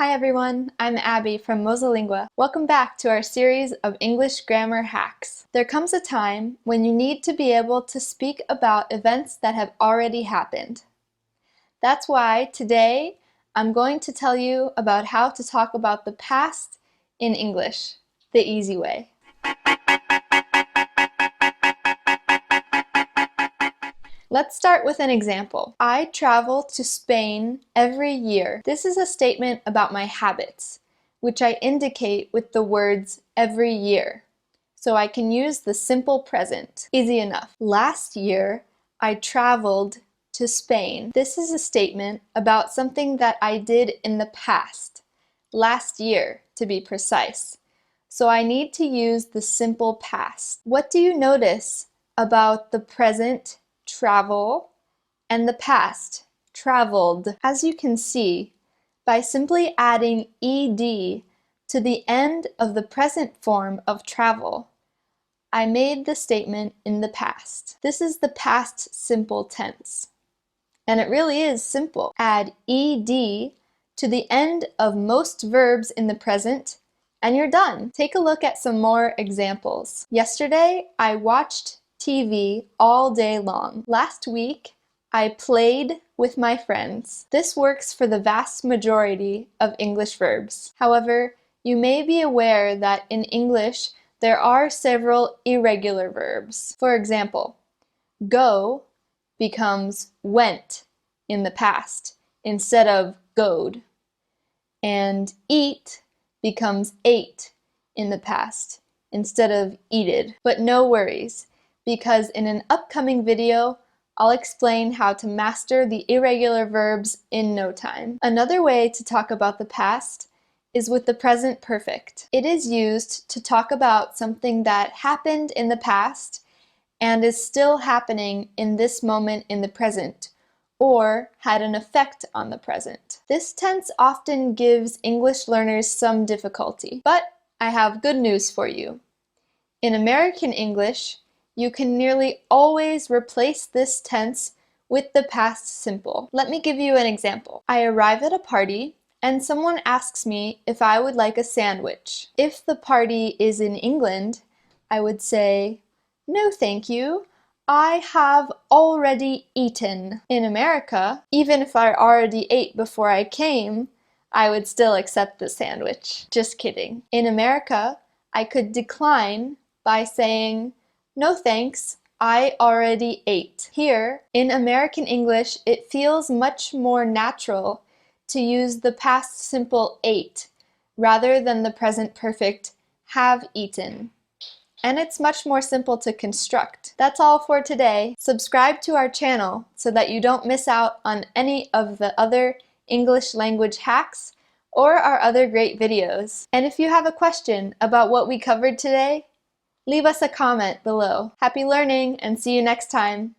Hi everyone, I'm Abby from Mosalingua. Welcome back to our series of English grammar hacks. There comes a time when you need to be able to speak about events that have already happened. That's why today I'm going to tell you about how to talk about the past in English, the easy way. Let's start with an example. I travel to Spain every year. This is a statement about my habits, which I indicate with the words every year. So I can use the simple present. Easy enough. Last year, I traveled to Spain. This is a statement about something that I did in the past. Last year, to be precise. So I need to use the simple past. What do you notice about the present travel and the past traveled? As you can see, by simply adding ed to the end of the present form of travel, I made the statement in the past. This is the past simple tense. And it really is simple. Add ed to the end of most verbs in the present and you're done. Take a look at some more examples. Yesterday, I watched TV all day long. Last week, I played with my friends. This works for the vast majority of English verbs. However, you may be aware that in English, there are several irregular verbs. For example, go becomes went in the past instead of goed, and eat becomes ate in the past instead of eated. But no worries, because in an upcoming video, I'll explain how to master the irregular verbs in no time. Another way to talk about the past is with the present perfect. It is used to talk about something that happened in the past and is still happening in this moment in the present, or had an effect on the present. This tense often gives English learners some difficulty, but I have good news for you. In American English, you can nearly always replace this tense with the past simple. Let me give you an example. I arrive at a party and someone asks me if I would like a sandwich. If the party is in England, I would say, "No, thank you. I have already eaten." In America, even if I already ate before I came, I would still accept the sandwich. Just kidding. In America, I could decline by saying, "No thanks, I already ate." Here, in American English, it feels much more natural to use the past simple ate rather than the present perfect have eaten. And it's much more simple to construct. That's all for today. Subscribe to our channel so that you don't miss out on any of the other English language hacks or our other great videos. And if you have a question about what we covered today, leave us a comment below. Happy learning and see you next time.